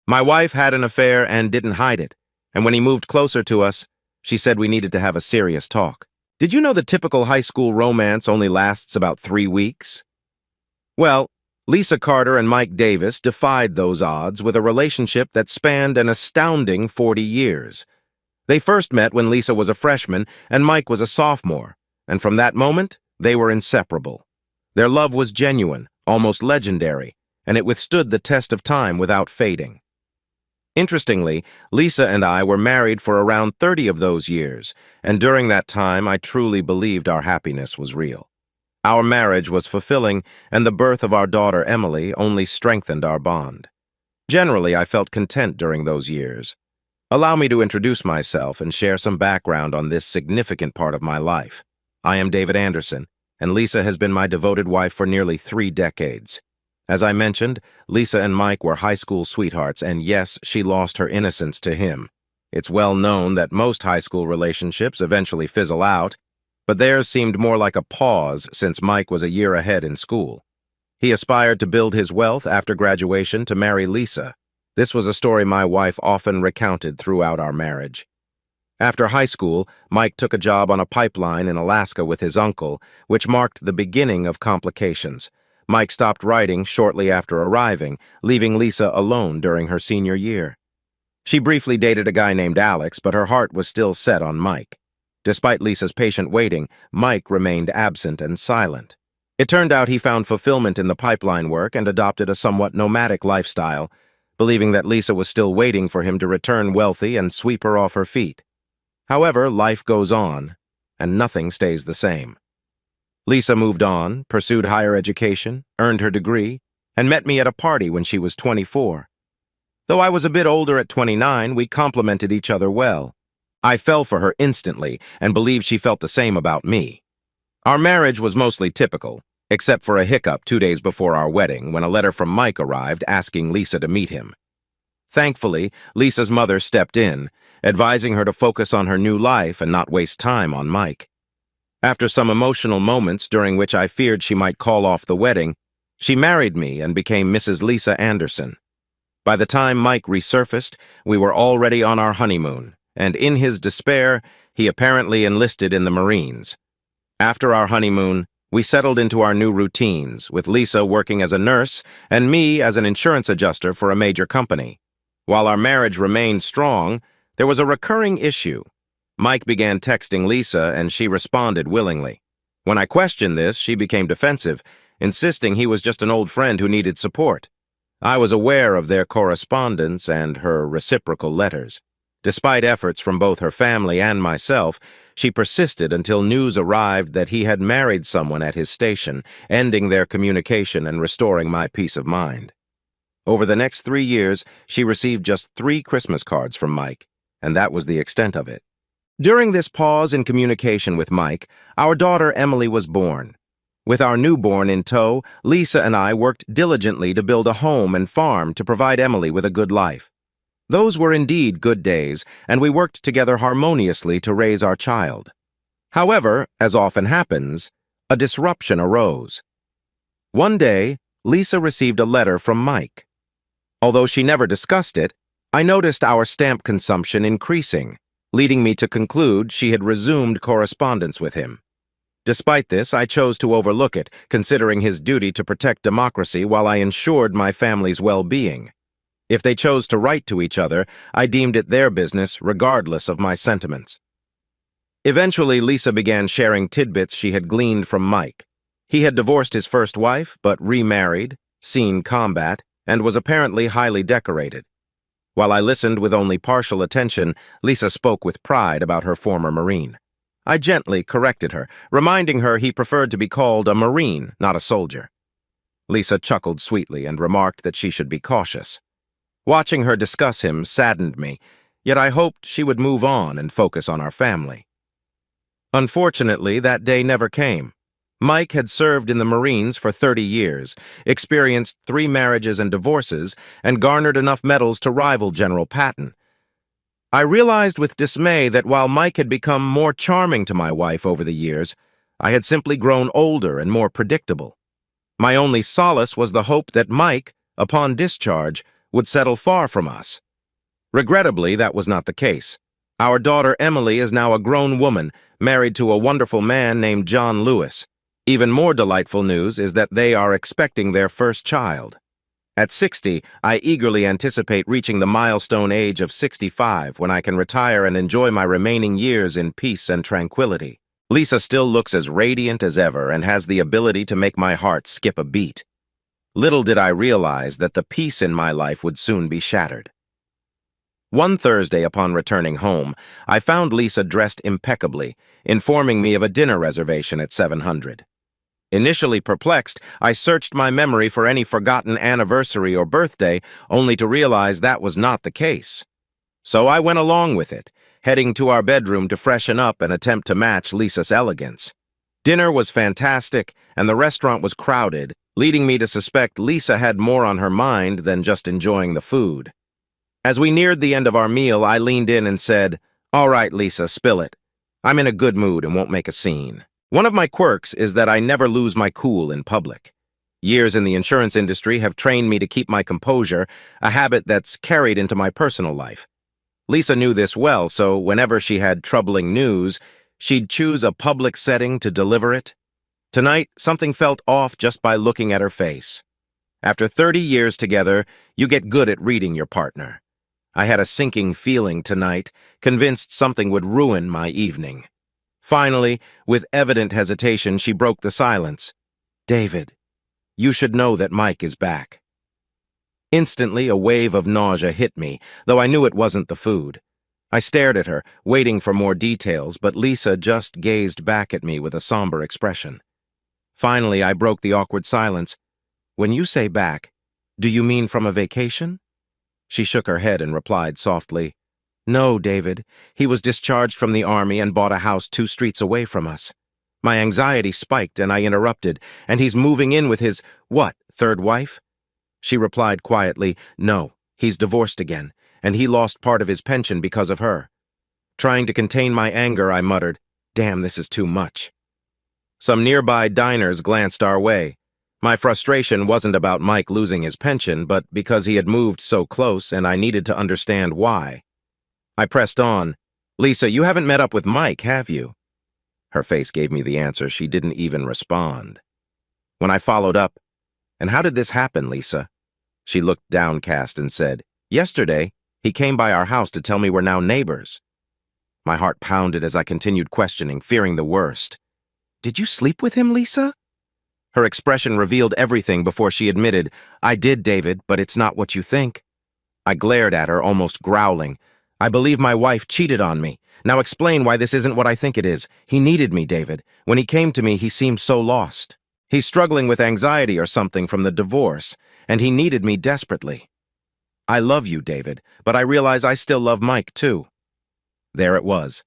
My wife had an affair and didn't hide it, and when he moved closer to us, she said we needed to have a serious talk. Did you know the typical high school romance only lasts about 3 weeks? Well, Lisa Carter and Mike Davis defied those odds with a relationship that spanned an astounding 40 years. They first met when Lisa was a freshman and Mike was a sophomore, and from that moment, they were inseparable. Their love was genuine, almost legendary, and it withstood the test of time without fading. Interestingly, Lisa and I were married for around 30 of those years, and during that time I truly believed our happiness was real. Our marriage was fulfilling, and the birth of our daughter Emily only strengthened our bond. Generally, I felt content during those years. Allow me to introduce myself and share some background on this significant part of my life. I am David Anderson, and Lisa has been my devoted wife for nearly 3 decades. As I mentioned, Lisa and Mike were high school sweethearts, and yes, she lost her innocence to him. It's well known that most high school relationships eventually fizzle out, but theirs seemed more like a pause since Mike was a year ahead in school. He aspired to build his wealth after graduation to marry Lisa. This was a story my wife often recounted throughout our marriage. After high school, Mike took a job on a pipeline in Alaska with his uncle, which marked the beginning of complications. Mike stopped writing shortly after arriving, leaving Lisa alone during her senior year. She briefly dated a guy named Alex, but her heart was still set on Mike. Despite Lisa's patient waiting, Mike remained absent and silent. It turned out he found fulfillment in the pipeline work and adopted a somewhat nomadic lifestyle, believing that Lisa was still waiting for him to return wealthy and sweep her off her feet. However, life goes on, and nothing stays the same. Lisa moved on, pursued higher education, earned her degree, and met me at a party when she was 24. Though I was a bit older at 29, we complemented each other well. I fell for her instantly and believed she felt the same about me. Our marriage was mostly typical, except for a hiccup 2 days before our wedding when a letter from Mike arrived asking Lisa to meet him. Thankfully, Lisa's mother stepped in, advising her to focus on her new life and not waste time on Mike. After some emotional moments during which I feared she might call off the wedding, she married me and became Mrs. Lisa Anderson. By the time Mike resurfaced, we were already on our honeymoon, and in his despair, he apparently enlisted in the Marines. After our honeymoon, we settled into our new routines, with Lisa working as a nurse and me as an insurance adjuster for a major company. While our marriage remained strong, there was a recurring issue. Mike began texting Lisa, and she responded willingly. When I questioned this, she became defensive, insisting he was just an old friend who needed support. I was aware of their correspondence and her reciprocal letters. Despite efforts from both her family and myself, she persisted until news arrived that he had married someone at his station, ending their communication and restoring my peace of mind. Over the next 3 years, she received just 3 Christmas cards from Mike, and that was the extent of it. During this pause in communication with Mike, our daughter Emily was born. With our newborn in tow, Lisa and I worked diligently to build a home and farm to provide Emily with a good life. Those were indeed good days, and we worked together harmoniously to raise our child. However, as often happens, a disruption arose. One day, Lisa received a letter from Mike. Although she never discussed it, I noticed our stamp consumption increasing, leading me to conclude she had resumed correspondence with him. Despite this, I chose to overlook it, considering his duty to protect democracy while I ensured my family's well-being. If they chose to write to each other, I deemed it their business, regardless of my sentiments. Eventually, Lisa began sharing tidbits she had gleaned from Mike. He had divorced his first wife, but remarried, seen combat, and was apparently highly decorated. While I listened with only partial attention, Lisa spoke with pride about her former Marine. I gently corrected her, reminding her he preferred to be called a Marine, not a soldier. Lisa chuckled sweetly and remarked that she should be cautious. Watching her discuss him saddened me, yet I hoped she would move on and focus on our family. Unfortunately, that day never came. Mike had served in the Marines for 30 years, experienced 3 marriages and divorces, and garnered enough medals to rival General Patton. I realized with dismay that while Mike had become more charming to my wife over the years, I had simply grown older and more predictable. My only solace was the hope that Mike, upon discharge, would settle far from us. Regrettably, that was not the case. Our daughter Emily is now a grown woman, married to a wonderful man named John Lewis. Even more delightful news is that they are expecting their first child. At 60, I eagerly anticipate reaching the milestone age of 65 when I can retire and enjoy my remaining years in peace and tranquility. Lisa still looks as radiant as ever and has the ability to make my heart skip a beat. Little did I realize that the peace in my life would soon be shattered. One Thursday upon returning home, I found Lisa dressed impeccably, informing me of a dinner reservation at 700. Initially perplexed, I searched my memory for any forgotten anniversary or birthday, only to realize that was not the case. So I went along with it, heading to our bedroom to freshen up and attempt to match Lisa's elegance. Dinner was fantastic, and the restaurant was crowded, leading me to suspect Lisa had more on her mind than just enjoying the food. As we neared the end of our meal, I leaned in and said, "All right, Lisa, spill it. I'm in a good mood and won't make a scene." One of my quirks is that I never lose my cool in public. Years in the insurance industry have trained me to keep my composure, a habit that's carried into my personal life. Lisa knew this well, so whenever she had troubling news, she'd choose a public setting to deliver it. Tonight, something felt off just by looking at her face. After 30 years together, you get good at reading your partner. I had a sinking feeling tonight, convinced something would ruin my evening. Finally, with evident hesitation, she broke the silence. "David, you should know that Mike is back." Instantly, a wave of nausea hit me, though I knew it wasn't the food. I stared at her, waiting for more details, but Lisa just gazed back at me with a somber expression. Finally, I broke the awkward silence. "When you say back, do you mean from a vacation?" She shook her head and replied softly, "No, David. He was discharged from the army and bought a house 2 streets away from us." My anxiety spiked and I interrupted, "And he's moving in with his, what, 3rd wife?" She replied quietly, "No, he's divorced again, and he lost part of his pension because of her." Trying to contain my anger, I muttered, "Damn, this is too much." Some nearby diners glanced our way. My frustration wasn't about Mike losing his pension, but because he had moved so close and I needed to understand why. I pressed on, "Lisa, you haven't met up with Mike, have you?" Her face gave me the answer. She didn't even respond. When I followed up, "And how did this happen, Lisa?" She looked downcast and said, "Yesterday, he came by our house to tell me we're now neighbors." My heart pounded as I continued questioning, fearing the worst. "Did you sleep with him, Lisa?" Her expression revealed everything before she admitted, "I did, David, but it's not what you think." I glared at her, almost growling. "I believe my wife cheated on me. Now explain why this isn't what I think it is. He needed me, David. When he came to me, he seemed so lost. He's struggling with anxiety or something from the divorce, and he needed me desperately. I love you, David, but I realize I still love Mike, too." There it was.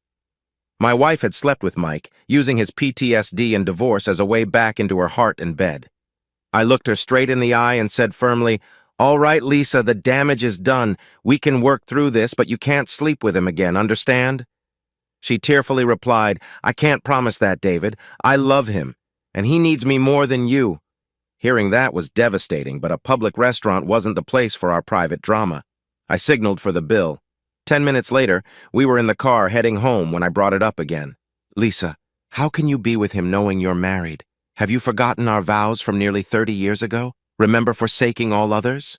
My wife had slept with Mike, using his PTSD and divorce as a way back into her heart and bed. I looked her straight in the eye and said firmly, "All right, Lisa, the damage is done. We can work through this, but you can't sleep with him again, understand?" She tearfully replied, "I can't promise that, David. I love him, and he needs me more than you." Hearing that was devastating, but a public restaurant wasn't the place for our private drama. I signaled for the bill. 10 minutes later, we were in the car heading home when I brought it up again. "Lisa, how can you be with him knowing you're married? Have you forgotten our vows from nearly 30 years ago? Remember forsaking all others?"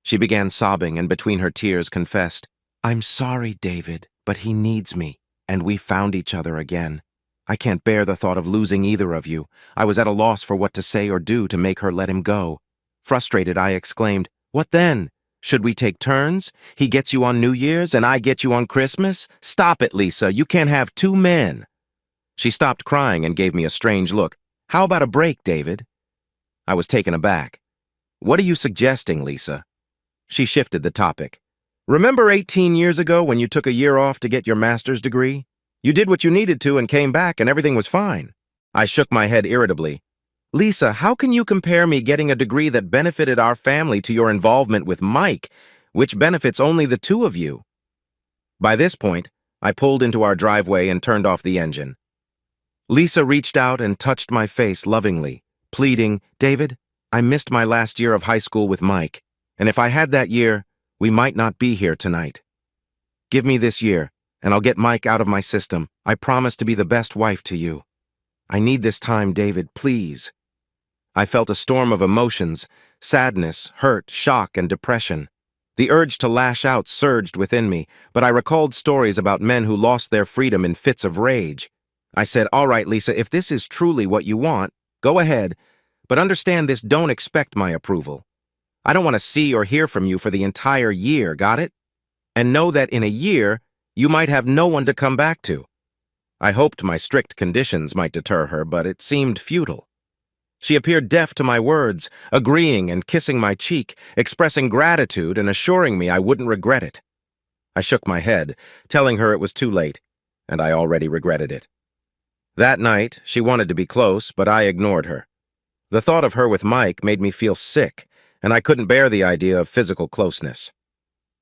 She began sobbing and between her tears confessed, "I'm sorry, David, but he needs me, and we found each other again. I can't bear the thought of losing either of you. I was at a loss for what to say or do to make her let him go." Frustrated, I exclaimed, "What then? Should we take turns? He gets you on New Year's and I get you on Christmas? Stop it, Lisa. You can't have 2 men." She stopped crying and gave me a strange look. "How about a break, David?" I was taken aback. "What are you suggesting, Lisa?" She shifted the topic. "Remember 18 years ago when you took a year off to get your master's degree? You did what you needed to and came back and everything was fine." I shook my head irritably. "Lisa, how can you compare me getting a degree that benefited our family to your involvement with Mike, which benefits only the 2 of you?" By this point, I pulled into our driveway and turned off the engine. Lisa reached out and touched my face lovingly, pleading, "David, I missed my last year of high school with Mike, And if I had that year, we might not be here tonight. Give me this year, and I'll get Mike out of my system. I promise to be the best wife to you. I need this time, David, please. I felt a storm of emotions, sadness, hurt, shock, and depression. The urge to lash out surged within me, but I recalled stories about men who lost their freedom in fits of rage. I said, all right, Lisa, if this is truly what you want, go ahead, but understand this, don't expect my approval. I don't want to see or hear from you for the entire year, got it? And know that in a year, you might have no one to come back to. I hoped my strict conditions might deter her, but it seemed futile. She appeared deaf to my words, agreeing and kissing my cheek, expressing gratitude and assuring me I wouldn't regret it. I shook my head, telling her it was too late, and I already regretted it. That night, she wanted to be close, but I ignored her. The thought of her with Mike made me feel sick, and I couldn't bear the idea of physical closeness.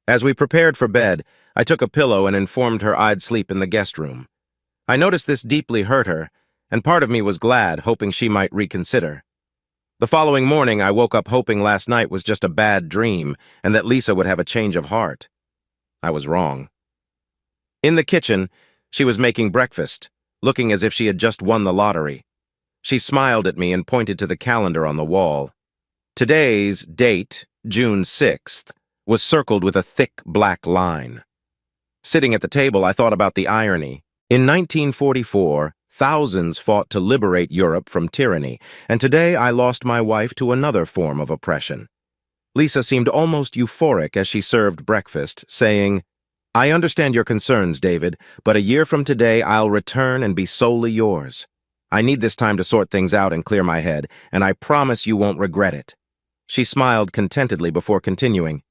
As we prepared for bed, I took a pillow and informed her I'd sleep in the guest room. I noticed this deeply hurt her, and part of me was glad, hoping she might reconsider. The following morning, I woke up hoping last night was just a bad dream and that Lisa would have a change of heart. I was wrong. In the kitchen, she was making breakfast, looking as if she had just won the lottery. She smiled at me and pointed to the calendar on the wall. Today's date, June 6th, was circled with a thick black line. Sitting at the table, I thought about the irony. In 1944, thousands fought to liberate Europe from tyranny, and today I lost my wife to another form of oppression. Lisa seemed almost euphoric as she served breakfast, saying, I understand your concerns, David, but a year from today I'll return and be solely yours. I need this time to sort things out and clear my head, and I promise you won't regret it. She smiled contentedly before continuing.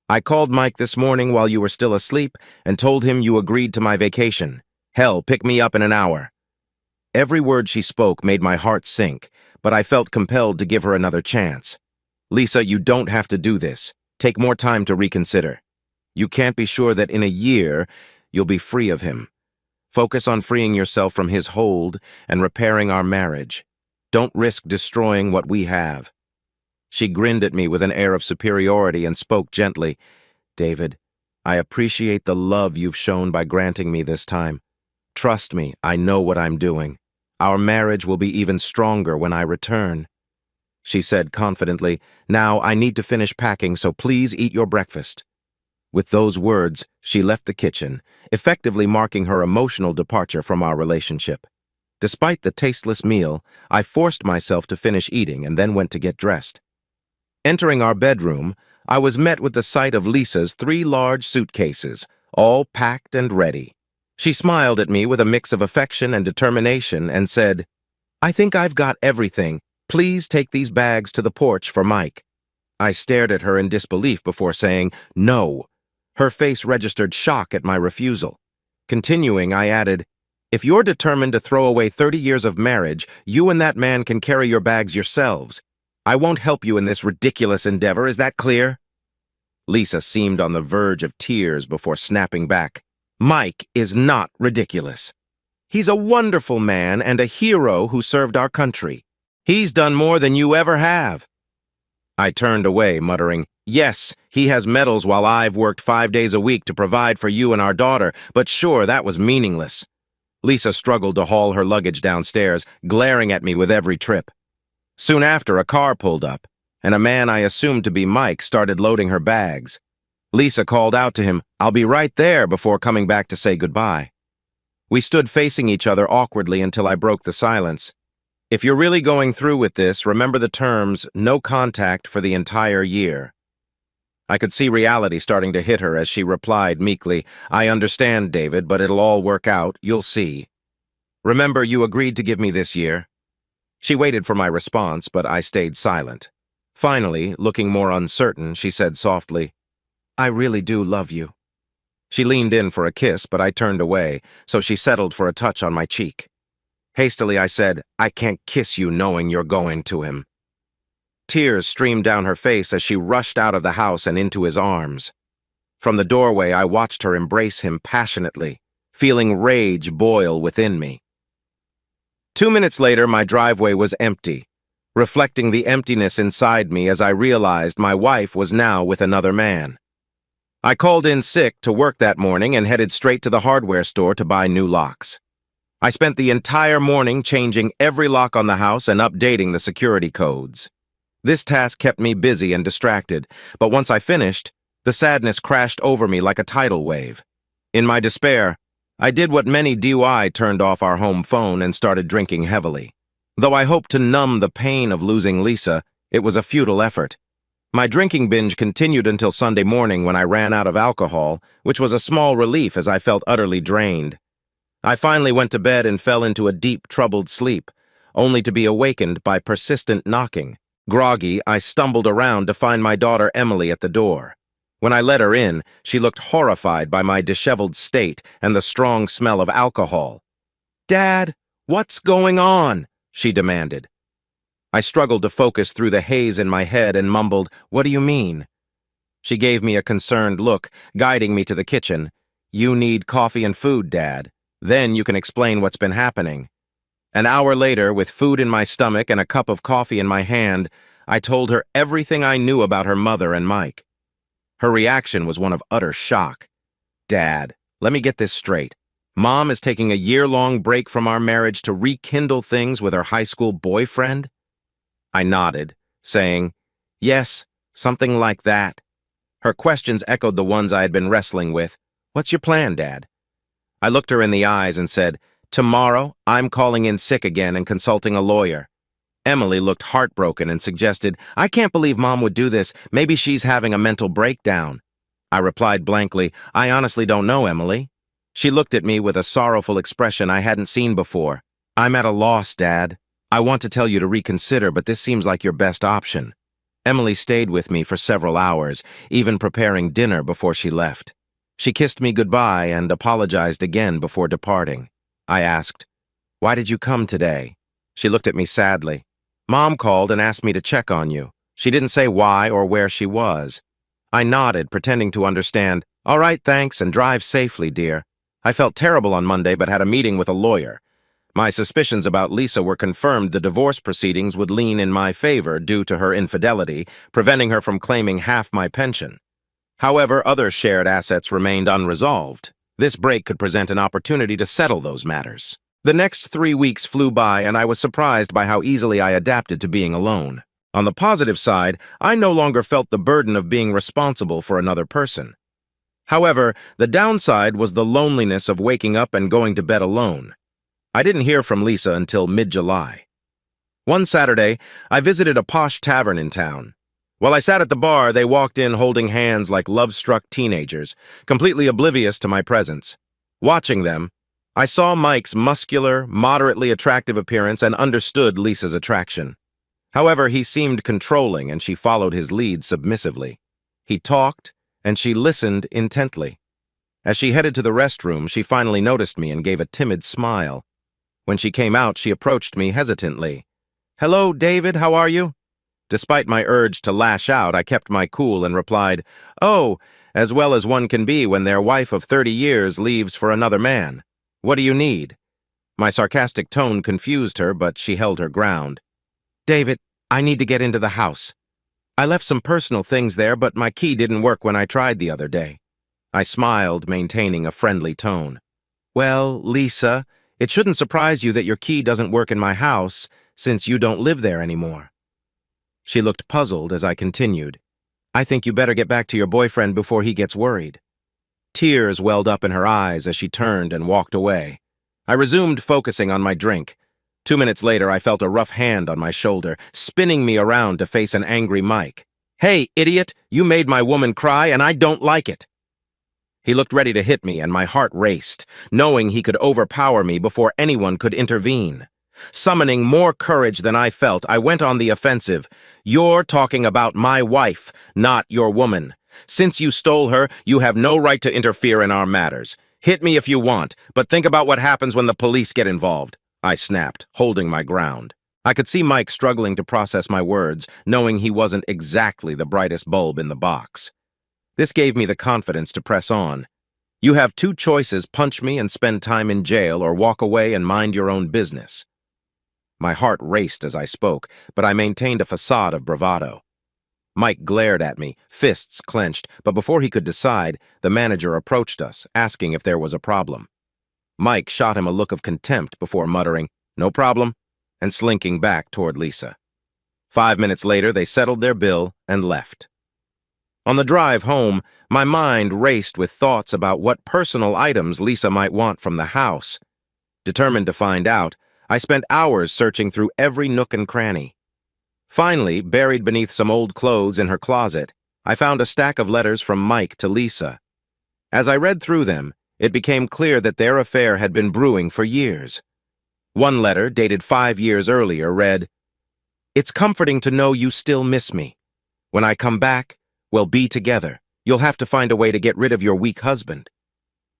I called Mike this morning while you were still asleep and told him you agreed to my vacation. Hell, pick me up in an hour. Every word she spoke made my heart sink, but I felt compelled to give her another chance. Lisa, you don't have to do this. Take more time to reconsider. You can't be sure that in a year you'll be free of him. Focus on freeing yourself from his hold and repairing our marriage. Don't risk destroying what we have. She grinned at me with an air of superiority and spoke gently. David, I appreciate the love you've shown by granting me this time. Trust me, I know what I'm doing. Our marriage will be even stronger when I return. She said confidently, Now I need to finish packing, so please eat your breakfast. With those words, she left the kitchen, effectively marking her emotional departure from our relationship. Despite the tasteless meal, I forced myself to finish eating and then went to get dressed. Entering our bedroom, I was met with the sight of Lisa's 3 large suitcases, all packed and ready. She smiled at me with a mix of affection and determination and said, I think I've got everything. Please take these bags to the porch for Mike. I stared at her in disbelief before saying, No. Her face registered shock at my refusal. Continuing, I added, If you're determined to throw away 30 years of marriage, you and that man can carry your bags yourselves. I won't help you in this ridiculous endeavor, is that clear? Lisa seemed on the verge of tears before snapping back. Mike is not ridiculous. He's a wonderful man and a hero who served our country. He's done more than you ever have. I turned away, muttering, Yes, he has medals while I've worked 5 days a week to provide for you and our daughter, but sure, that was meaningless. Lisa struggled to haul her luggage downstairs, glaring at me with every trip. Soon after, a car pulled up, and a man I assumed to be Mike started loading her bags. Lisa called out to him, I'll be right there, before coming back to say goodbye. We stood facing each other awkwardly until I broke the silence. If you're really going through with this, remember the terms, no contact for the entire year. I could see reality starting to hit her as she replied meekly, I understand, David, but it'll all work out, you'll see. Remember, you agreed to give me this year. She waited for my response, but I stayed silent. Finally, looking more uncertain, she said softly, I really do love you. She leaned in for a kiss, but I turned away, so she settled for a touch on my cheek. Hastily, I said, I can't kiss you knowing you're going to him. Tears streamed down her face as she rushed out of the house and into his arms. From the doorway, I watched her embrace him passionately, feeling rage boil within me. 2 minutes later, my driveway was empty. reflecting the emptiness inside me as I realized my wife was now with another man. I called in sick to work that morning and headed straight to the hardware store to buy new locks. I spent the entire morning changing every lock on the house and updating the security codes. This task kept me busy and distracted, but once I finished, the sadness crashed over me like a tidal wave. In my despair, I did what many do. I turned off our home phone and started drinking heavily. Though I hoped to numb the pain of losing Lisa, it was a futile effort. My drinking binge continued until Sunday morning when I ran out of alcohol, which was a small relief as I felt utterly drained. I finally went to bed and fell into a deep, troubled sleep, only to be awakened by persistent knocking. Groggy, I stumbled around to find my daughter Emily at the door. When I let her in, she looked horrified by my disheveled state and the strong smell of alcohol. "Dad, what's going on?" she demanded. I struggled to focus through the haze in my head and mumbled, "What do you mean?" She gave me a concerned look, guiding me to the kitchen. "You need coffee and food, Dad. Then you can explain what's been happening." An hour later, with food in my stomach and a cup of coffee in my hand, I told her everything I knew about her mother and Mike. Her reaction was one of utter shock. "Dad, let me get this straight. Mom is taking a year-long break from our marriage to rekindle things with her high school boyfriend?" I nodded, saying, "Yes, something like that." Her questions echoed the ones I had been wrestling with. "What's your plan, Dad?" I looked her in the eyes and said, "Tomorrow, I'm calling in sick again and consulting a lawyer." Emily looked heartbroken and suggested, "I can't believe Mom would do this. Maybe she's having a mental breakdown." I replied blankly, "I honestly don't know, Emily." She looked at me with a sorrowful expression I hadn't seen before. "I'm at a loss, Dad. I want to tell you to reconsider, but this seems like your best option." Emily stayed with me for several hours, even preparing dinner before she left. She kissed me goodbye and apologized again before departing. I asked, "Why did you come today?" She looked at me sadly. "Mom called and asked me to check on you. She didn't say why or where she was." I nodded, pretending to understand. "All right, thanks, and drive safely, dear." I felt terrible on Monday but had a meeting with a lawyer. My suspicions about Lisa were confirmed. The divorce proceedings would lean in my favor due to her infidelity, preventing her from claiming half my pension. However, other shared assets remained unresolved. This break could present an opportunity to settle those matters. The next 3 weeks flew by, and I was surprised by how easily I adapted to being alone. On the positive side, I no longer felt the burden of being responsible for another person. However, the downside was the loneliness of waking up and going to bed alone. I didn't hear from Lisa until mid-July. One Saturday, I visited a posh tavern in town. While I sat at the bar, they walked in holding hands like love-struck teenagers, completely oblivious to my presence. Watching them, I saw Mike's muscular, moderately attractive appearance and understood Lisa's attraction. However, he seemed controlling, and she followed his lead submissively. He talked, and she listened intently. As she headed to the restroom, she finally noticed me and gave a timid smile. When she came out, she approached me hesitantly. "Hello, David, how are you?" Despite my urge to lash out, I kept my cool and replied, "Oh, as well as one can be when their wife of 30 years leaves for another man. What do you need?" My sarcastic tone confused her, but she held her ground. "David, I need to get into the house. I left some personal things there, but my key didn't work when I tried the other day." I smiled, maintaining a friendly tone. "Well, Lisa, it shouldn't surprise you that your key doesn't work in my house, since you don't live there anymore." She looked puzzled as I continued. "I think you better get back to your boyfriend before he gets worried." Tears welled up in her eyes as she turned and walked away. I resumed focusing on my drink. 2 minutes later, I felt a rough hand on my shoulder, spinning me around to face an angry Mike. "Hey, idiot, you made my woman cry, and I don't like it." He looked ready to hit me, and my heart raced, knowing he could overpower me before anyone could intervene. Summoning more courage than I felt, I went on the offensive. "You're talking about my wife, not your woman. Since you stole her, you have no right to interfere in our matters. Hit me if you want, but think about what happens when the police get involved," I snapped, holding my ground. I could see Mike struggling to process my words, knowing he wasn't exactly the brightest bulb in the box. This gave me the confidence to press on. "You have 2 choices: punch me and spend time in jail, or walk away and mind your own business." My heart raced as I spoke, but I maintained a facade of bravado. Mike glared at me, fists clenched, but before he could decide, the manager approached us, asking if there was a problem. Mike shot him a look of contempt before muttering, "No problem," and slinking back toward Lisa. 5 minutes later, they settled their bill and left. On the drive home, my mind raced with thoughts about what personal items Lisa might want from the house. Determined to find out, I spent hours searching through every nook and cranny. Finally, buried beneath some old clothes in her closet, I found a stack of letters from Mike to Lisa. As I read through them, it became clear that their affair had been brewing for years. One letter, dated 5 years earlier, read, "It's comforting to know you still miss me. When I come back, we'll be together. You'll have to find a way to get rid of your weak husband."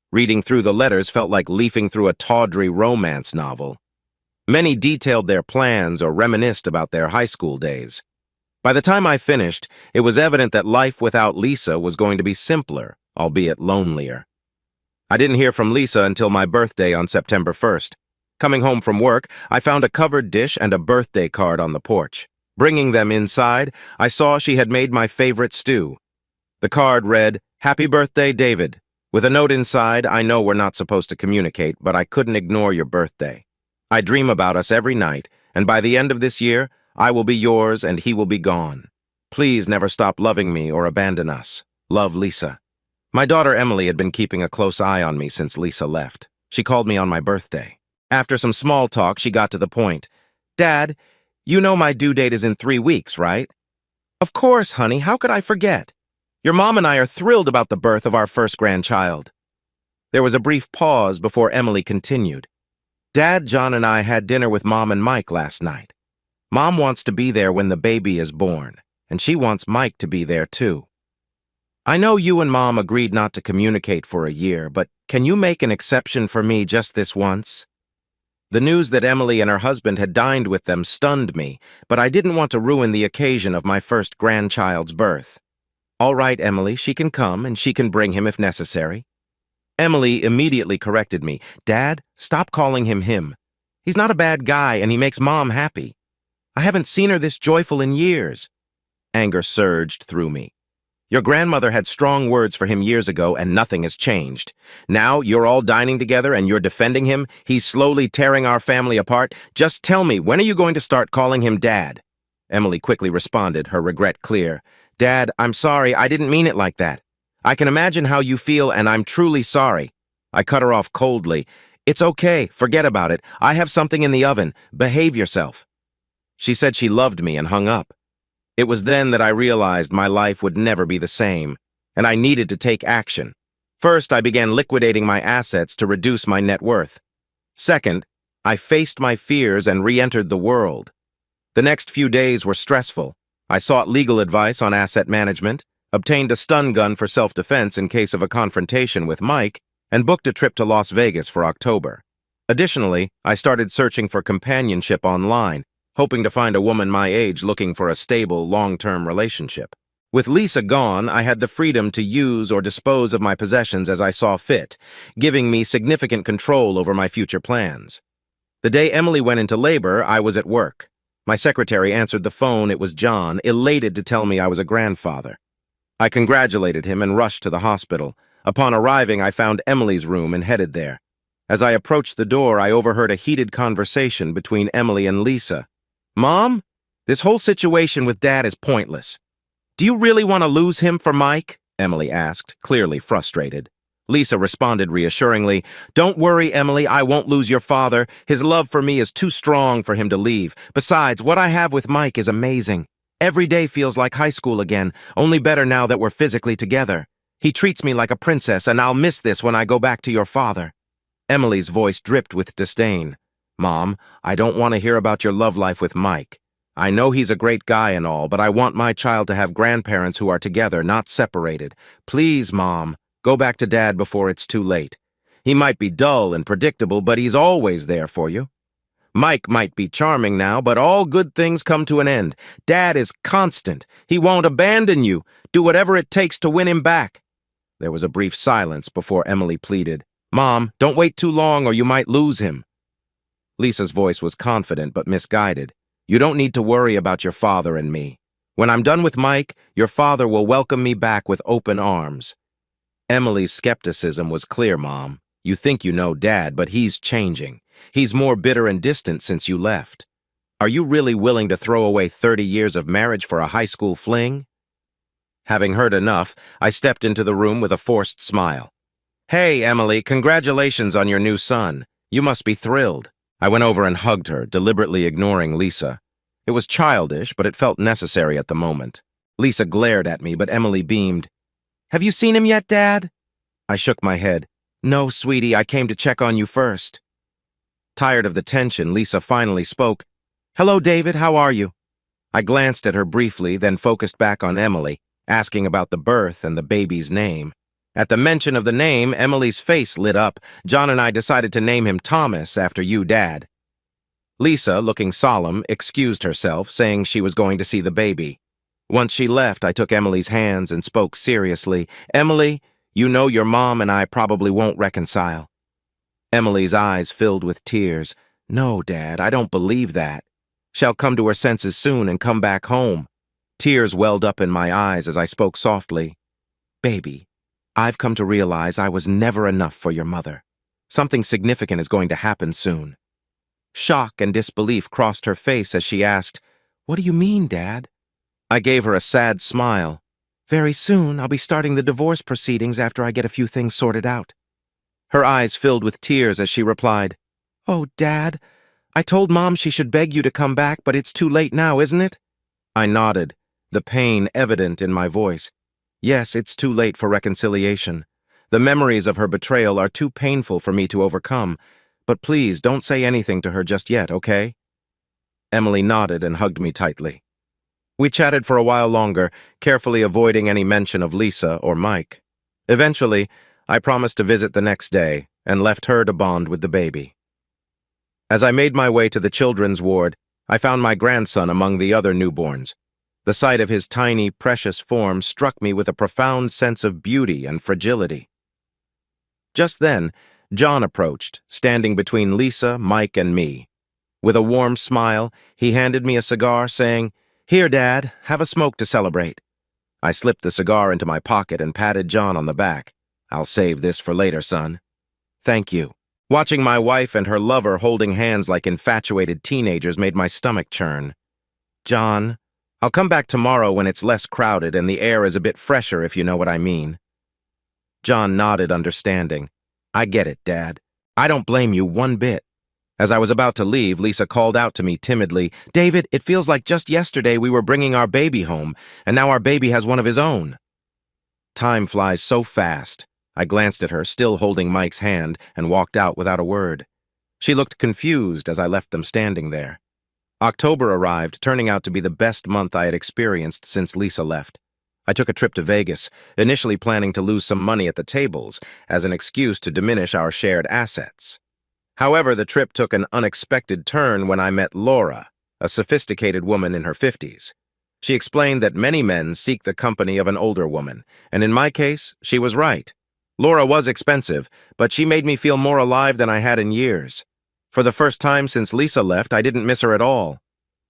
Reading through the letters felt like leafing through a tawdry romance novel. Many detailed their plans or reminisced about their high school days. By the time I finished, it was evident that life without Lisa was going to be simpler, albeit lonelier. I didn't hear from Lisa until my birthday on September 1st. Coming home from work, I found a covered dish and a birthday card on the porch. Bringing them inside, I saw she had made my favorite stew. The card read, "Happy birthday, David. With a note inside, I know we're not supposed to communicate, but I couldn't ignore your birthday. I dream about us every night, and by the end of this year, I will be yours and he will be gone. Please never stop loving me or abandon us. Love, Lisa." My daughter Emily had been keeping a close eye on me since Lisa left. She called me on my birthday. After some small talk, she got to the point. "Dad, you know my due date is in 3 weeks, right?" "Of course, honey. How could I forget? Your mom and I are thrilled about the birth of our first grandchild." There was a brief pause before Emily continued. "Dad, John, and I had dinner with Mom and Mike last night. Mom wants to be there when the baby is born, and she wants Mike to be there too. I know you and Mom agreed not to communicate for a year, but can you make an exception for me just this once?" The news that Emily and her husband had dined with them stunned me, but I didn't want to ruin the occasion of my first grandchild's birth. "All right, Emily, she can come, and she can bring him if necessary." Emily immediately corrected me. "Dad, stop calling him him. He's not a bad guy, and he makes Mom happy. I haven't seen her this joyful in years." Anger surged through me. "Your grandmother had strong words for him years ago, and nothing has changed. Now you're all dining together and you're defending him. He's slowly tearing our family apart. Just tell me, when are you going to start calling him Dad?" Emily quickly responded, her regret clear. "Dad, I'm sorry, I didn't mean it like that. I can imagine how you feel, and I'm truly sorry." I cut her off coldly. "It's okay, forget about it. I have something in the oven. Behave yourself." She said she loved me and hung up. It was then that I realized my life would never be the same, and I needed to take action. First, I began liquidating my assets to reduce my net worth. Second, I faced my fears and re-entered the world. The next few days were stressful. I sought legal advice on asset management, obtained a stun gun for self-defense in case of a confrontation with Mike, and booked a trip to Las Vegas for October. Additionally, I started searching for companionship online, hoping to find a woman my age looking for a stable, long-term relationship. With Lisa gone, I had the freedom to use or dispose of my possessions as I saw fit, giving me significant control over my future plans. The day Emily went into labor, I was at work. My secretary answered the phone. It was John, elated to tell me I was a grandfather. I congratulated him and rushed to the hospital. Upon arriving, I found Emily's room and headed there. As I approached the door, I overheard a heated conversation between Emily and Lisa. "Mom, this whole situation with Dad is pointless. Do you really want to lose him for Mike?" Emily asked, clearly frustrated. Lisa responded reassuringly, "Don't worry, Emily, I won't lose your father. His love for me is too strong for him to leave. Besides, what I have with Mike is amazing. Every day feels like high school again, only better now that we're physically together. He treats me like a princess, and I'll miss this when I go back to your father." Emily's voice dripped with disdain. "Mom, I don't want to hear about your love life with Mike. I know he's a great guy and all, but I want my child to have grandparents who are together, not separated. Please, Mom, go back to Dad before it's too late. He might be dull and predictable, but he's always there for you. Mike might be charming now, but all good things come to an end. Dad is constant. He won't abandon you. Do whatever it takes to win him back." There was a brief silence before Emily pleaded, "Mom, don't wait too long or you might lose him." Lisa's voice was confident but misguided. You don't need to worry about your father and me. When I'm done with Mike, your father will welcome me back with open arms. Emily's skepticism was clear, Mom. You think you know Dad, but he's changing. He's more bitter and distant since you left. Are you really willing to throw away 30 years of marriage for a high school fling? Having heard enough, I stepped into the room with a forced smile. Hey, Emily, congratulations on your new son. You must be thrilled. I went over and hugged her, deliberately ignoring Lisa. It was childish, but it felt necessary at the moment. Lisa glared at me, but Emily beamed. Have you seen him yet, Dad? I shook my head. No, sweetie, I came to check on you first. Tired of the tension, Lisa finally spoke. Hello, David, how are you? I glanced at her briefly, then focused back on Emily, asking about the birth and the baby's name. At the mention of the name, Emily's face lit up. John and I decided to name him Thomas after you, Dad. Lisa, looking solemn, excused herself, saying she was going to see the baby. Once she left, I took Emily's hands and spoke seriously. Emily, you know your mom and I probably won't reconcile. Emily's eyes filled with tears. No, Dad, I don't believe that. She'll come to her senses soon and come back home. Tears welled up in my eyes as I spoke softly. Baby, I've come to realize I was never enough for your mother. Something significant is going to happen soon. Shock and disbelief crossed her face as she asked, What do you mean, Dad? I gave her a sad smile. Very soon, I'll be starting the divorce proceedings after I get a few things sorted out. Her eyes filled with tears as she replied, Oh, Dad, I told Mom she should beg you to come back, but it's too late now, isn't it? I nodded, the pain evident in my voice. Yes, it's too late for reconciliation. The memories of her betrayal are too painful for me to overcome, but please don't say anything to her just yet, okay? Emily nodded and hugged me tightly. We chatted for a while longer, carefully avoiding any mention of Lisa or Mike. Eventually, I promised to visit the next day and left her to bond with the baby. As I made my way to the children's ward, I found my grandson among the other newborns. The sight of his tiny, precious form struck me with a profound sense of beauty and fragility. Just then, John approached, standing between Lisa, Mike, and me. With a warm smile, he handed me a cigar, saying, Here, Dad, have a smoke to celebrate. I slipped the cigar into my pocket and patted John on the back. I'll save this for later, son. Thank you. Watching my wife and her lover holding hands like infatuated teenagers made my stomach churn. John, I'll come back tomorrow when it's less crowded and the air is a bit fresher, if you know what I mean. John nodded, understanding. I get it, Dad. I don't blame you one bit. As I was about to leave, Lisa called out to me timidly, David, it feels like just yesterday we were bringing our baby home, and now our baby has one of his own. Time flies so fast. I glanced at her, still holding Mike's hand, and walked out without a word. She looked confused as I left them standing there. October arrived, turning out to be the best month I had experienced since Lisa left. I took a trip to Vegas, initially planning to lose some money at the tables as an excuse to diminish our shared assets. However, the trip took an unexpected turn when I met Laura, a sophisticated woman in her 50s. She explained that many men seek the company of an older woman, and in my case, she was right. Laura was expensive, but she made me feel more alive than I had in years. For the first time since Lisa left, I didn't miss her at all.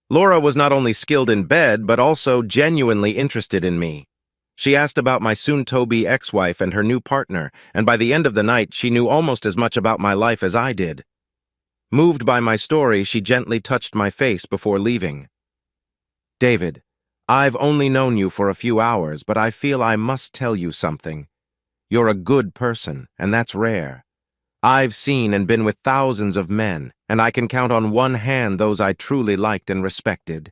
Laura was not only skilled in bed, but also genuinely interested in me. She asked about my soon-to-be ex-wife and her new partner, and by the end of the night, she knew almost as much about my life as I did. Moved by my story, she gently touched my face before leaving. David, I've only known you for a few hours, but I feel I must tell you something. You're a good person, and that's rare. I've seen and been with thousands of men, and I can count on one hand those I truly liked and respected.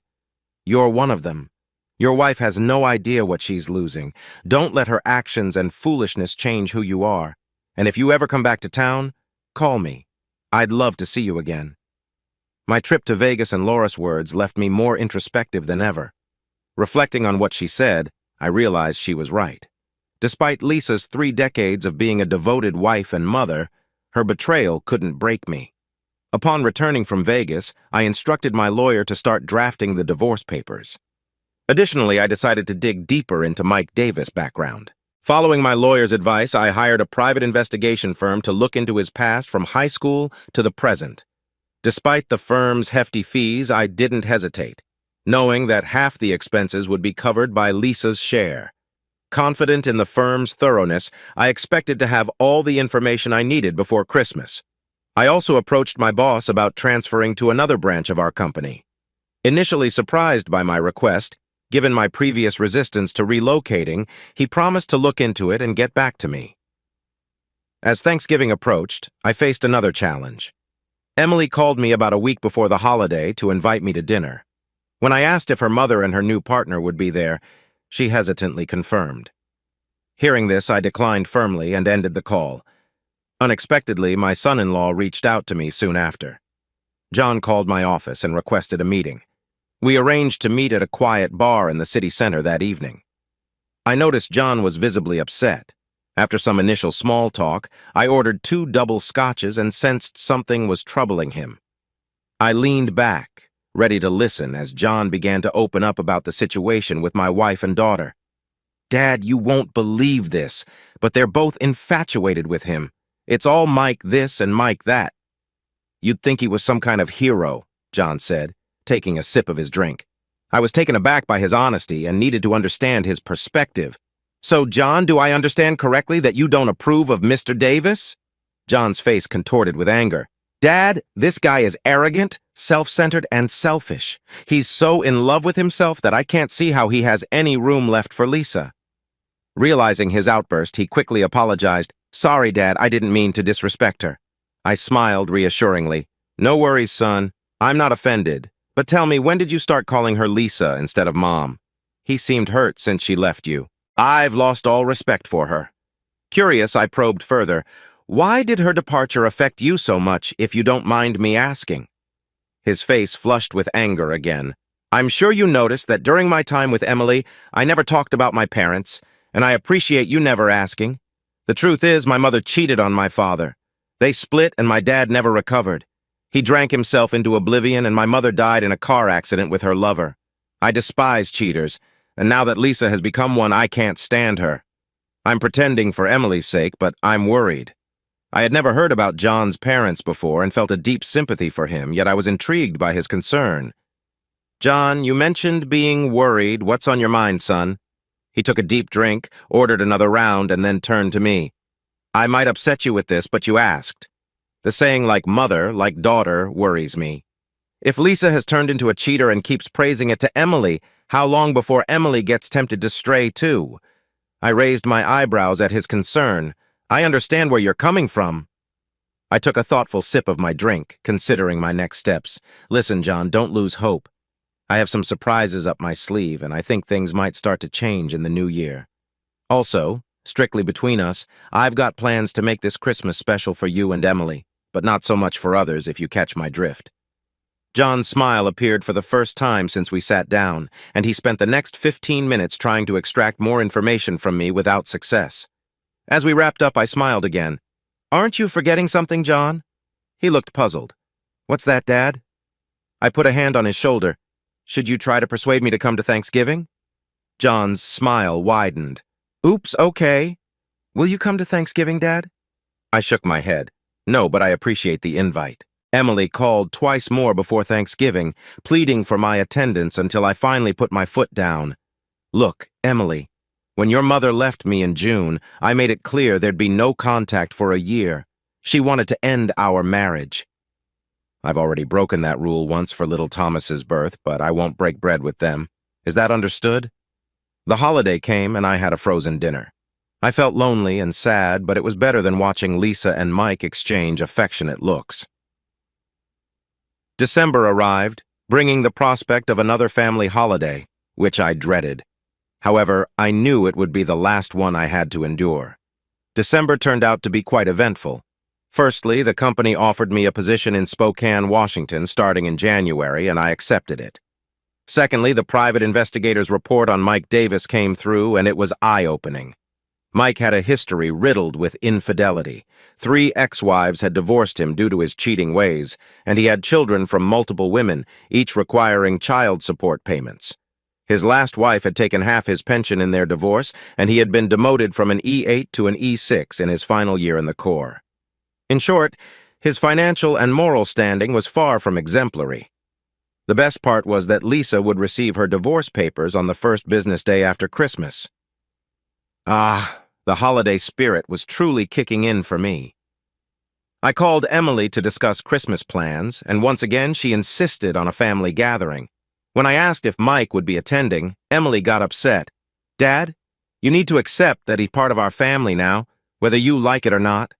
You're one of them. Your wife has no idea what she's losing. Don't let her actions and foolishness change who you are. And if you ever come back to town, call me. I'd love to see you again. My trip to Vegas and Laura's words left me more introspective than ever. Reflecting on what she said, I realized she was right. Despite Lisa's 3 decades of being a devoted wife and mother, her betrayal couldn't break me. Upon returning from Vegas, I instructed my lawyer to start drafting the divorce papers. Additionally, I decided to dig deeper into Mike Davis' background. Following my lawyer's advice, I hired a private investigation firm to look into his past from high school to the present. Despite the firm's hefty fees, I didn't hesitate, knowing that half the expenses would be covered by Lisa's share. Confident in the firm's thoroughness, I expected to have all the information I needed before Christmas. I also approached my boss about transferring to another branch of our company. Initially surprised by my request, given my previous resistance to relocating, he promised to look into it and get back to me. As Thanksgiving approached, I faced another challenge. Emily called me about a week before the holiday to invite me to dinner. When I asked if her mother and her new partner would be there, she hesitantly confirmed. Hearing this, I declined firmly and ended the call. Unexpectedly, my son-in-law reached out to me soon after. John called my office and requested a meeting. We arranged to meet at a quiet bar in the city center that evening. I noticed John was visibly upset. After some initial small talk, I ordered 2 double scotches and sensed something was troubling him. I leaned back, ready to listen as John began to open up about the situation with my wife and daughter. "Dad, you won't believe this, but they're both infatuated with him. It's all Mike this and Mike that." "You'd think he was some kind of hero," John said, taking a sip of his drink. I was taken aback by his honesty and needed to understand his perspective. "So, John, do I understand correctly that you don't approve of Mr. Davis?" John's face contorted with anger. "Dad, this guy is arrogant, self-centered, and selfish. He's so in love with himself that I can't see how he has any room left for Lisa." Realizing his outburst, he quickly apologized. "Sorry, Dad, I didn't mean to disrespect her." I smiled reassuringly. "No worries, son. I'm not offended. But tell me, when did you start calling her Lisa instead of Mom? He seemed hurt since she left you." "I've lost all respect for her." Curious, I probed further. "Why did her departure affect you so much, if you don't mind me asking?" His face flushed with anger again. "I'm sure you noticed that during my time with Emily, I never talked about my parents, and I appreciate you never asking. The truth is, my mother cheated on my father. They split, and my dad never recovered. He drank himself into oblivion, and my mother died in a car accident with her lover. I despise cheaters, and now that Lisa has become one, I can't stand her. I'm pretending for Emily's sake, but I'm worried." I had never heard about John's parents before and felt a deep sympathy for him, yet I was intrigued by his concern. "John, you mentioned being worried. What's on your mind, son?" He took a deep drink, ordered another round, and then turned to me. "I might upset you with this, but you asked. The saying like mother, like daughter, worries me. If Lisa has turned into a cheater and keeps praising it to Emily, how long before Emily gets tempted to stray too?" I raised my eyebrows at his concern. "I understand where you're coming from." I took a thoughtful sip of my drink, considering my next steps. "Listen, John, don't lose hope. I have some surprises up my sleeve, and I think things might start to change in the new year. Also, strictly between us, I've got plans to make this Christmas special for you and Emily, but not so much for others, if you catch my drift." John's smile appeared for the first time since we sat down, and he spent the next 15 minutes trying to extract more information from me without success. As we wrapped up, I smiled again. "Aren't you forgetting something, John?" He looked puzzled. "What's that, Dad?" I put a hand on his shoulder. "Should you try to persuade me to come to Thanksgiving?" John's smile widened. "Oops, okay. Will you come to Thanksgiving, Dad?" I shook my head. "No, but I appreciate the invite." Emily called twice more before Thanksgiving, pleading for my attendance until I finally put my foot down. "Look, Emily, when your mother left me in June, I made it clear there'd be no contact for a year. She wanted to end our marriage. I've already broken that rule once for little Thomas's birth, but I won't break bread with them. Is that understood?" The holiday came, and I had a frozen dinner. I felt lonely and sad, but it was better than watching Lisa and Mike exchange affectionate looks. December arrived, bringing the prospect of another family holiday, which I dreaded. However, I knew it would be the last one I had to endure. December turned out to be quite eventful. Firstly, the company offered me a position in Spokane, Washington, starting in January, and I accepted it. Secondly, the private investigator's report on Mike Davis came through, and it was eye-opening. Mike had a history riddled with infidelity. 3 ex-wives had divorced him due to his cheating ways, and he had children from multiple women, each requiring child support payments. His last wife had taken half his pension in their divorce, and he had been demoted from an E8 to an E6 in his final year in the Corps. In short, His financial and moral standing was far from exemplary. The best part was that Lisa would receive her divorce papers on the first business day after Christmas. Ah, the holiday spirit was truly kicking in for me. I called Emily to discuss Christmas plans, and once again she insisted on a family gathering. When I asked if Mike would be attending, Emily got upset. "Dad, you need to accept that he's part of our family now, whether you like it or not."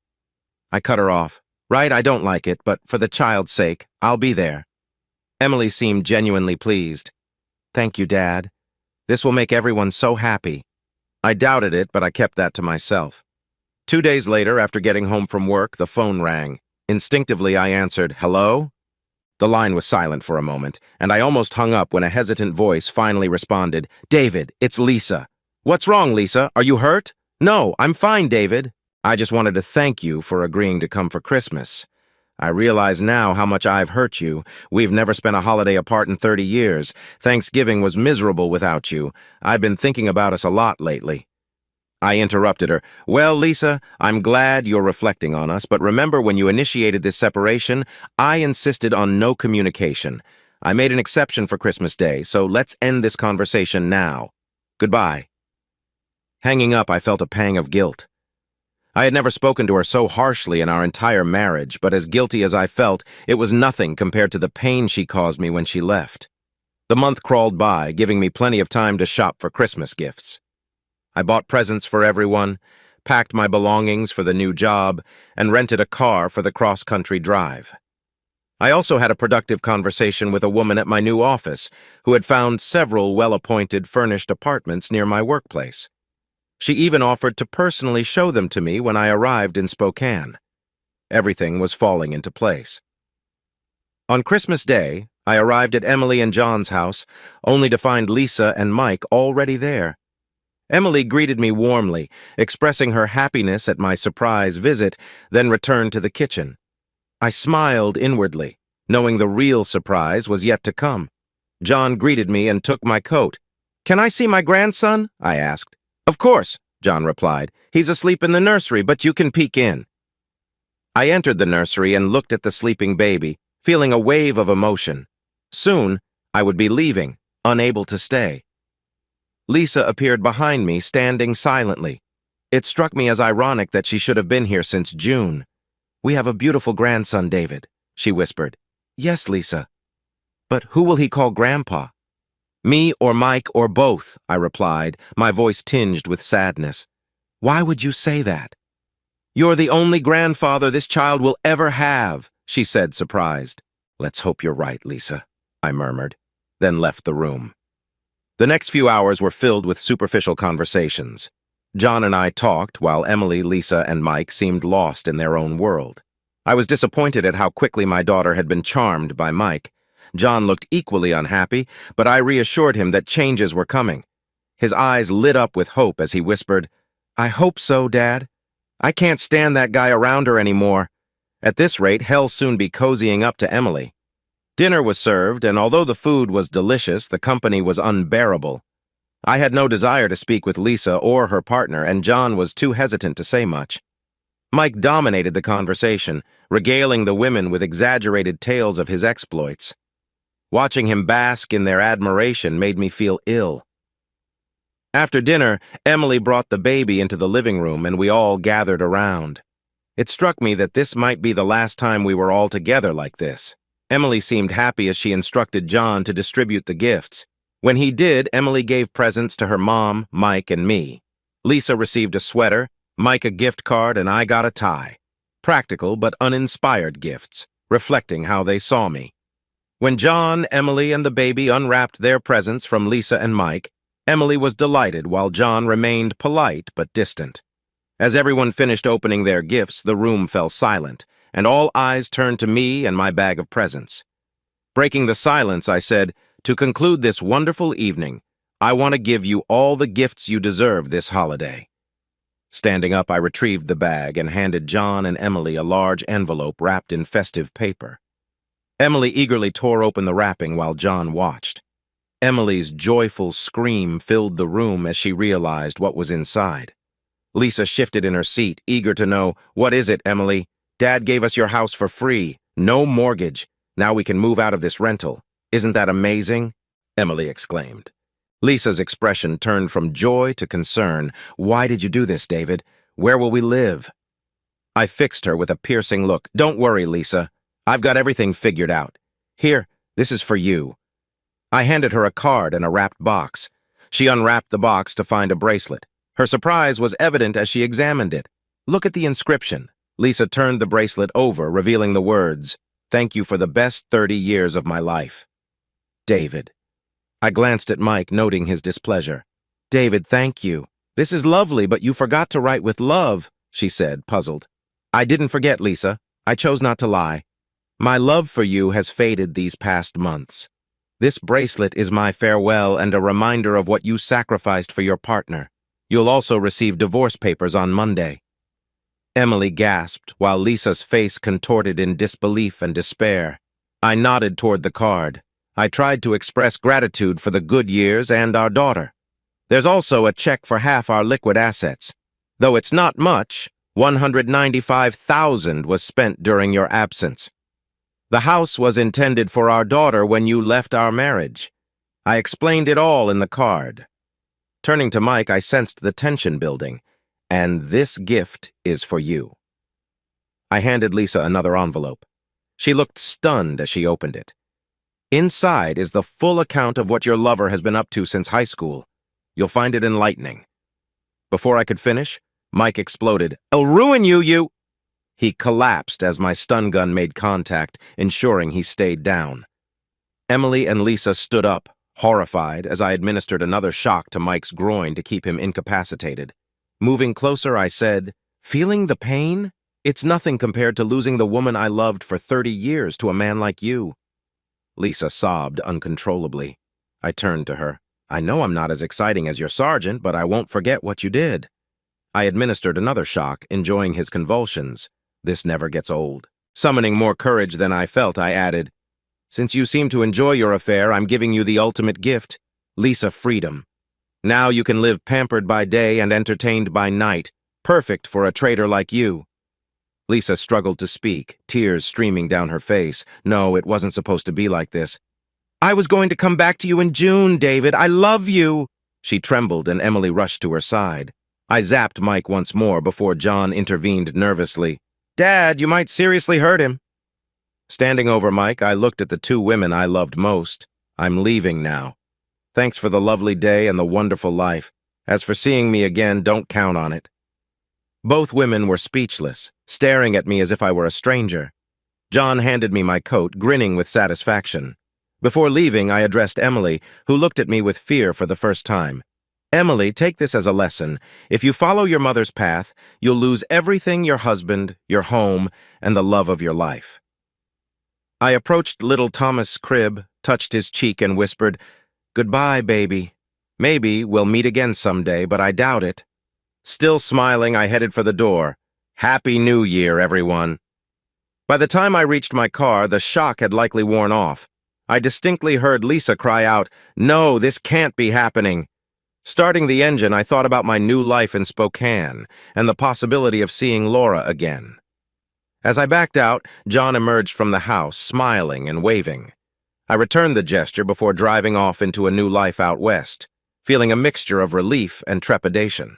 I cut her off. "Right, I don't like it, but for the child's sake, I'll be there." Emily seemed genuinely pleased. "Thank you, Dad. This will make everyone so happy." I doubted it, but I kept that to myself. 2 days later, after getting home from work, the phone rang. Instinctively, I answered, "Hello?" The line was silent for a moment, and I almost hung up when a hesitant voice finally responded, "David, it's Lisa." "What's wrong, Lisa? Are you hurt?" "No, I'm fine, David. I just wanted to thank you for agreeing to come for Christmas. I realize now how much I've hurt you. We've never spent a holiday apart in 30 years. Thanksgiving was miserable without you. I've been thinking about us a lot lately." I interrupted her. "Well, Lisa, I'm glad you're reflecting on us, but remember when you initiated this separation, I insisted on no communication. I made an exception for Christmas Day, so let's end this conversation now. Goodbye." Hanging up, I felt a pang of guilt. I had never spoken to her so harshly in our entire marriage, but as guilty as I felt, it was nothing compared to the pain she caused me when she left. The month crawled by, giving me plenty of time to shop for Christmas gifts. I bought presents for everyone, packed my belongings for the new job, and rented a car for the cross-country drive. I also had a productive conversation with a woman at my new office who had found several well-appointed furnished apartments near my workplace. She even offered to personally show them to me when I arrived in Spokane. Everything was falling into place. On Christmas Day, I arrived at Emily and John's house, only to find Lisa and Mike already there. Emily greeted me warmly, expressing her happiness at my surprise visit, then returned to the kitchen. I smiled inwardly, knowing the real surprise was yet to come. John greeted me and took my coat. "Can I see my grandson?" I asked. "Of course," John replied. "He's asleep in the nursery, but you can peek in." I entered the nursery and looked at the sleeping baby, feeling a wave of emotion. Soon, I would be leaving, unable to stay. Lisa appeared behind me, standing silently. It struck me as ironic that she should have been here since June. "We have a beautiful grandson, David," she whispered. "Yes, Lisa. But who will he call Grandpa?" "Me or Mike or both," I replied, my voice tinged with sadness. "Why would you say that?" "You're the only grandfather this child will ever have," she said, surprised. "Let's hope you're right, Lisa," I murmured, then left the room. The next few hours were filled with superficial conversations. John and I talked while Emily, Lisa, and Mike seemed lost in their own world. I was disappointed at how quickly my daughter had been charmed by Mike. John looked equally unhappy, but I reassured him that changes were coming. His eyes lit up with hope as he whispered, "I hope so, Dad. I can't stand that guy around her anymore. At this rate, he'll soon be cozying up to Emily." Dinner was served, and although the food was delicious, the company was unbearable. I had no desire to speak with Lisa or her partner, and John was too hesitant to say much. Mike dominated the conversation, regaling the women with exaggerated tales of his exploits. Watching him bask in their admiration made me feel ill. After dinner, Emily brought the baby into the living room, and we all gathered around. It struck me that this might be the last time we were all together like this. Emily seemed happy as she instructed John to distribute the gifts. When he did, Emily gave presents to her mom, Mike, and me. Lisa received a sweater, Mike a gift card, and I got a tie. Practical but uninspired gifts, reflecting how they saw me. When John, Emily, and the baby unwrapped their presents from Lisa and Mike, Emily was delighted while John remained polite but distant. As everyone finished opening their gifts, the room fell silent, and all eyes turned to me and my bag of presents. Breaking the silence, I said, "To conclude this wonderful evening, I want to give you all the gifts you deserve this holiday." Standing up, I retrieved the bag and handed John and Emily a large envelope wrapped in festive paper. Emily eagerly tore open the wrapping while John watched. Emily's joyful scream filled the room as she realized what was inside. Lisa shifted in her seat, eager to know, "What is it, Emily?" Dad gave us your house for free, no mortgage. Now we can move out of this rental. Isn't that amazing? Emily exclaimed. Lisa's expression turned from joy to concern. Why did you do this, David? Where will we live? I fixed her with a piercing look. Don't worry, Lisa. I've got everything figured out. Here, this is for you. I handed her a card and a wrapped box. She unwrapped the box to find a bracelet. Her surprise was evident as she examined it. Look at the inscription. Lisa turned the bracelet over, revealing the words, "Thank you for the best 30 years of my life. David." I glanced at Mike, noting his displeasure. David, thank you. This is lovely, but you forgot to write with love, she said, puzzled. I didn't forget, Lisa. I chose not to lie. My love for you has faded these past months. This bracelet is my farewell and a reminder of what you sacrificed for your partner. You'll also receive divorce papers on Monday. Emily gasped, while Lisa's face contorted in disbelief and despair. I nodded toward the card. I tried to express gratitude for the good years and our daughter. There's also a check for half our liquid assets. Though it's not much, $195,000 was spent during your absence. The house was intended for our daughter when you left our marriage. I explained it all in the card. Turning to Mike, I sensed the tension building. And this gift is for you. I handed Lisa another envelope. She looked stunned as she opened it. Inside is the full account of what your lover has been up to since high school. You'll find it enlightening. Before I could finish, Mike exploded. I'll ruin you! He collapsed as my stun gun made contact, ensuring he stayed down. Emily and Lisa stood up, horrified, as I administered another shock to Mike's groin to keep him incapacitated. Moving closer, I said, feeling the pain? It's nothing compared to losing the woman I loved for 30 years to a man like you. Lisa sobbed uncontrollably. I turned to her. I know I'm not as exciting as your sergeant, but I won't forget what you did. I administered another shock, enjoying his convulsions. This never gets old. Summoning more courage than I felt, I added, since you seem to enjoy your affair, I'm giving you the ultimate gift, Lisa, freedom. Now you can live pampered by day and entertained by night, perfect for a traitor like you. Lisa struggled to speak, tears streaming down her face. No, it wasn't supposed to be like this. I was going to come back to you in June, David. I love you. She trembled and Emily rushed to her side. I zapped Mike once more before John intervened nervously. Dad, you might seriously hurt him. Standing over Mike, I looked at the two women I loved most. I'm leaving now. Thanks for the lovely day and the wonderful life. As for seeing me again, don't count on it. Both women were speechless, staring at me as if I were a stranger. John handed me my coat, grinning with satisfaction. Before leaving, I addressed Emily, who looked at me with fear for the first time. Emily, take this as a lesson. If you follow your mother's path, you'll lose everything: your husband, your home, and the love of your life. I approached little Thomas' crib, touched his cheek, and whispered, Goodbye, baby. Maybe we'll meet again someday, but I doubt it. Still smiling, I headed for the door. Happy New Year, everyone. By the time I reached my car, the shock had likely worn off. I distinctly heard Lisa cry out, No, this can't be happening. Starting the engine, I thought about my new life in Spokane and the possibility of seeing Laura again. As I backed out, John emerged from the house, smiling and waving. I returned the gesture before driving off into a new life out west, feeling a mixture of relief and trepidation.